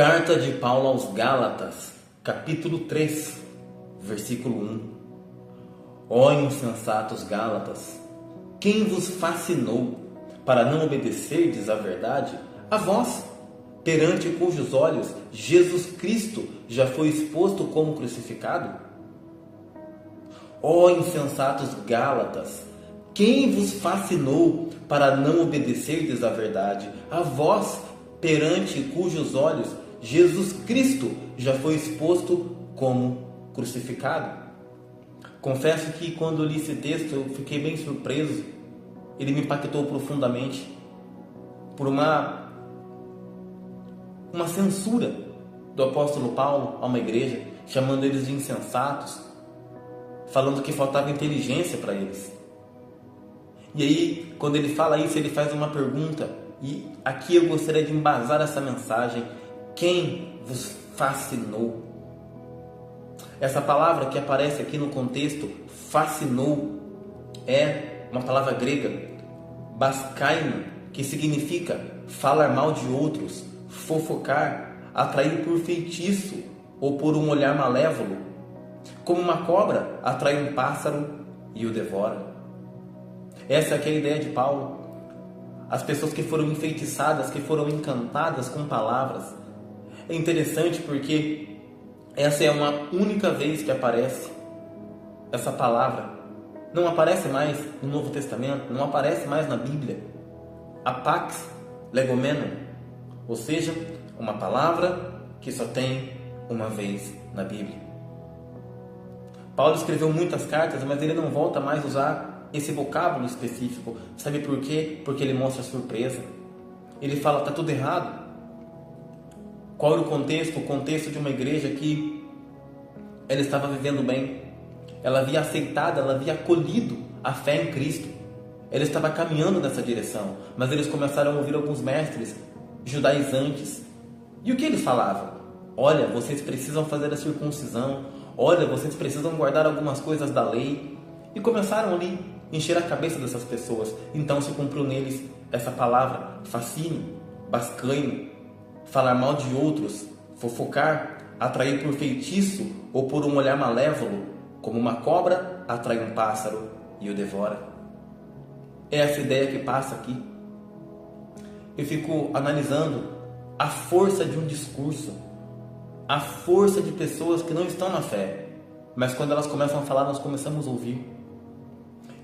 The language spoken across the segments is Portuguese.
Carta de Paulo aos Gálatas, capítulo 3, versículo 1. Ó insensatos Gálatas, quem vos fascinou para não obedecerdes à verdade? A vós, perante cujos olhos Jesus Cristo já foi exposto como crucificado? Ó insensatos Gálatas, quem vos fascinou para não obedecerdes à verdade? A vós, perante cujos olhos Jesus Cristo já foi exposto como crucificado. Confesso que quando li esse texto eu fiquei bem surpreso. Ele me impactou profundamente por uma censura do apóstolo Paulo a uma igreja, chamando eles de insensatos, falando que faltava inteligência para eles. E aí, quando ele fala isso, ele faz uma pergunta, e aqui eu gostaria de embasar essa mensagem: quem vos fascinou? Essa palavra que aparece aqui no contexto, fascinou, é uma palavra grega, baskaino, que significa falar mal de outros, fofocar, atrair por feitiço ou por um olhar malévolo. Como uma cobra atrai um pássaro e o devora. Essa é a ideia de Paulo. As pessoas que foram enfeitiçadas, que foram encantadas com palavras. É interessante porque essa é uma única vez que aparece essa palavra. Não aparece mais no Novo Testamento, não aparece mais na Bíblia. Apax legomeno, ou seja, uma palavra que só tem uma vez na Bíblia. Paulo escreveu muitas cartas, mas ele não volta mais a usar esse vocábulo específico. Sabe por quê? Porque ele mostra surpresa. Ele fala, está tudo errado. Qual era o contexto? O contexto de uma igreja que ela estava vivendo bem. Ela havia aceitado, ela havia acolhido a fé em Cristo. Ela estava caminhando nessa direção. Mas eles começaram a ouvir alguns mestres judaizantes. E o que eles falavam? Olha, vocês precisam fazer a circuncisão. Olha, vocês precisam guardar algumas coisas da lei. E começaram ali a encher a cabeça dessas pessoas. Então se cumpriu neles essa palavra, fascínio, bascaino, falar mal de outros, fofocar, atrair por feitiço ou por um olhar malévolo, como uma cobra atrai um pássaro e o devora. É essa ideia que passa aqui. Eu fico analisando a força de um discurso, a força de pessoas que não estão na fé, mas quando elas começam a falar, nós começamos a ouvir.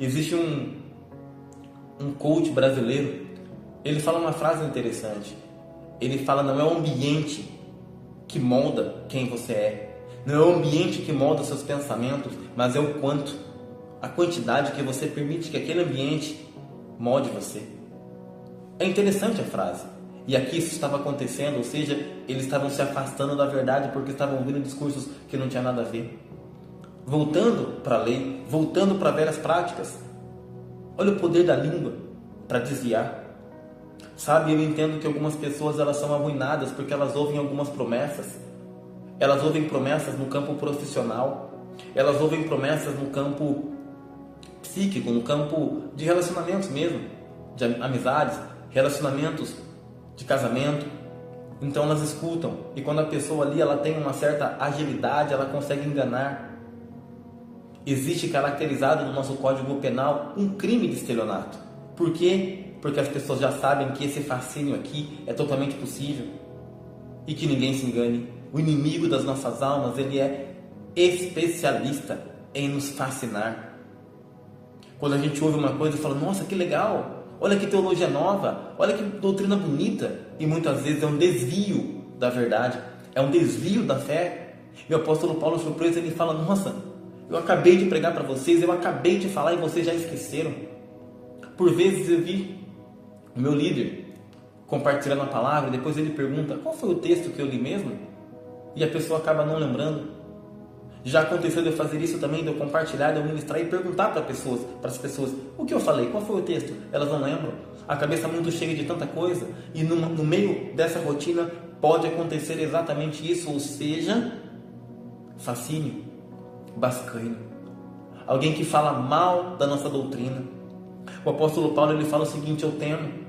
Existe um coach brasileiro, ele fala uma frase interessante. Ele fala, não é o ambiente que molda quem você é, não é o ambiente que molda seus pensamentos, mas é o quanto, a quantidade que você permite que aquele ambiente molde você. É interessante a frase. E aqui isso estava acontecendo, ou seja, eles estavam se afastando da verdade porque estavam ouvindo discursos que não tinham nada a ver. Voltando para a lei, voltando para velhas práticas. Olha o poder da língua para desviar. Sabe, eu entendo que algumas pessoas elas são arruinadas porque elas ouvem algumas promessas. Elas ouvem promessas no campo profissional. Elas ouvem promessas no campo psíquico, no campo de relacionamentos mesmo, de amizades, relacionamentos de casamento. Então elas escutam. E quando a pessoa ali ela tem uma certa agilidade, ela consegue enganar. Existe caracterizado no nosso Código Penal um crime de estelionato. Por quê? Porque as pessoas já sabem que esse fascínio aqui é totalmente possível. E que ninguém se engane. O inimigo das nossas almas, ele é especialista em nos fascinar. Quando a gente ouve uma coisa e fala, nossa, que legal, olha que teologia nova, olha que doutrina bonita. E muitas vezes é um desvio da verdade, é um desvio da fé. E o apóstolo Paulo, surpreso, ele fala, nossa, eu acabei de pregar para vocês, eu acabei de falar e vocês já esqueceram. Por vezes eu vi o meu líder compartilhando a palavra, e depois ele pergunta, qual foi o texto que eu li mesmo? E a pessoa acaba não lembrando. Já aconteceu de eu fazer isso também, de eu compartilhar, de eu ministrar e perguntar para as pessoas, o que eu falei, qual foi o texto? Elas não lembram. A cabeça muito cheia de tanta coisa, e no meio dessa rotina pode acontecer exatamente isso, ou seja, fascínio, bascaino. Alguém que fala mal da nossa doutrina. O apóstolo Paulo ele fala o seguinte, eu temo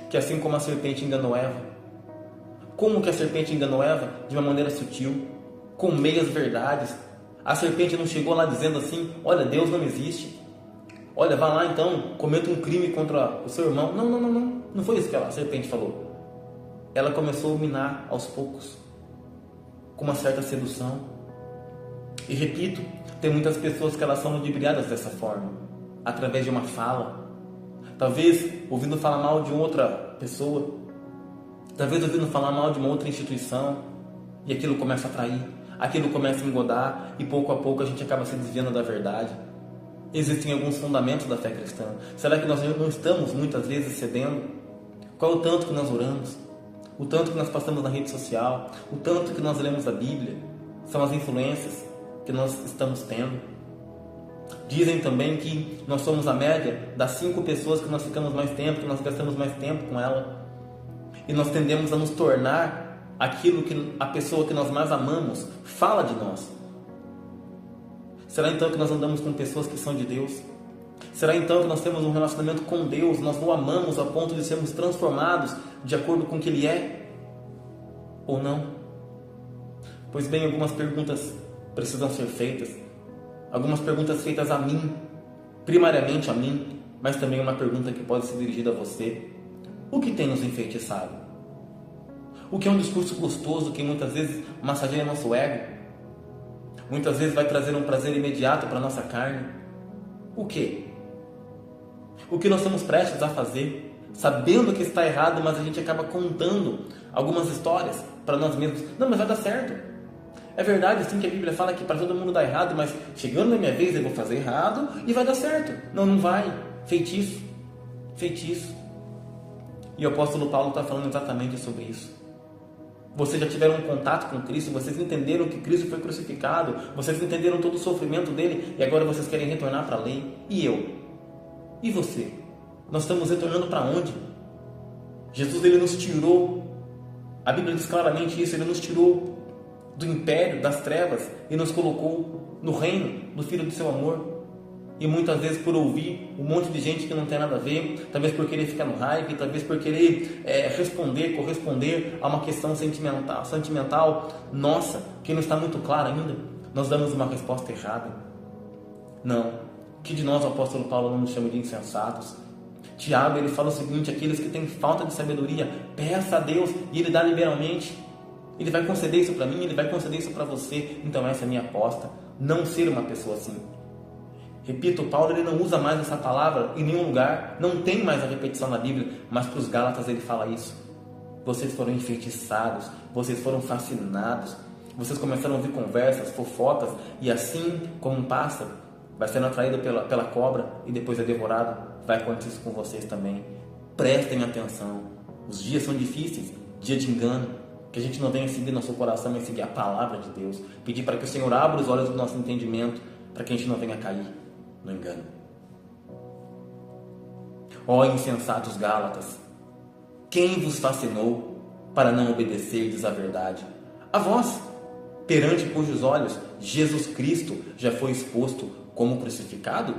que assim como a serpente enganou Eva, Como que a serpente enganou Eva? De uma maneira sutil, com meias verdades. A serpente não chegou lá dizendo assim: olha, Deus não existe. Olha, vá lá então, cometa um crime contra o seu irmão. Não, não, não, não. Não foi isso que a serpente falou. Ela começou a minar aos poucos, com uma certa sedução. E repito, tem muitas pessoas que elas são ludibriadas dessa forma, através de uma fala. Talvez ouvindo falar mal de outra pessoa, talvez ouvindo falar mal de uma outra instituição, e aquilo começa a atrair, aquilo começa a engodar, e pouco a pouco a gente acaba se desviando da verdade. Existem alguns fundamentos da fé cristã. Será que nós não estamos muitas vezes cedendo? Qual é o tanto que nós oramos? O tanto que nós passamos na rede social? O tanto que nós lemos a Bíblia? São as influências que nós estamos tendo. Dizem também que nós somos a média das 5 pessoas que nós ficamos mais tempo, que nós gastamos mais tempo com ela. E nós tendemos a nos tornar aquilo que a pessoa que nós mais amamos fala de nós. Será então que nós andamos com pessoas que são de Deus? Será então que nós temos um relacionamento com Deus, nós o amamos a ponto de sermos transformados de acordo com o que Ele é? Ou não? Pois bem, algumas perguntas precisam ser feitas. Algumas perguntas feitas a mim, primariamente a mim, mas também uma pergunta que pode ser dirigida a você. O que tem nos enfeitiçado? O que é um discurso gostoso que muitas vezes massageia nosso ego? Muitas vezes vai trazer um prazer imediato para a nossa carne? O quê? O que nós estamos prestes a fazer, sabendo que está errado, mas a gente acaba contando algumas histórias para nós mesmos. Não, mas vai dar certo. É verdade sim que a Bíblia fala que para todo mundo dá errado, mas chegando na minha vez eu vou fazer errado e vai dar certo. Não, não vai. Feitiço. Feitiço. E o apóstolo Paulo está falando exatamente sobre isso. Vocês já tiveram um contato com Cristo, vocês entenderam que Cristo foi crucificado, vocês entenderam todo o sofrimento dele e agora vocês querem retornar para a lei. E eu? E você? Nós estamos retornando para onde? Jesus, ele nos tirou, a Bíblia diz claramente isso, ele nos tirou do império, das trevas e nos colocou no reino do Filho do seu amor. E muitas vezes por ouvir um monte de gente que não tem nada a ver, talvez por querer ficar no hype, talvez por querer corresponder a uma questão sentimental nossa, que não está muito clara ainda, nós damos uma resposta errada. Não, que de nós o apóstolo Paulo não nos chama de insensatos. Tiago, ele fala o seguinte: aqueles que têm falta de sabedoria, peça a Deus e Ele dá liberalmente. Ele vai conceder isso para mim, Ele vai conceder isso para você. Então essa é a minha aposta, não ser uma pessoa assim. Repito, Paulo ele não usa mais essa palavra em nenhum lugar, não tem mais a repetição na Bíblia, mas para os Gálatas ele fala isso. Vocês foram enfeitiçados, vocês foram fascinados, vocês começaram a ouvir conversas, fofocas, e assim como um pássaro vai sendo atraído pela cobra e depois é devorado, vai acontecer isso com vocês também. Prestem atenção, os dias são difíceis, dia de engano, que a gente não venha seguir nosso coração, mas seguir a palavra de Deus, pedir para que o Senhor abra os olhos do nosso entendimento, para que a gente não venha cair no engano. Ó insensatos Gálatas, quem vos fascinou para não obedecerdes à verdade? A vós, perante cujos olhos Jesus Cristo já foi exposto como crucificado?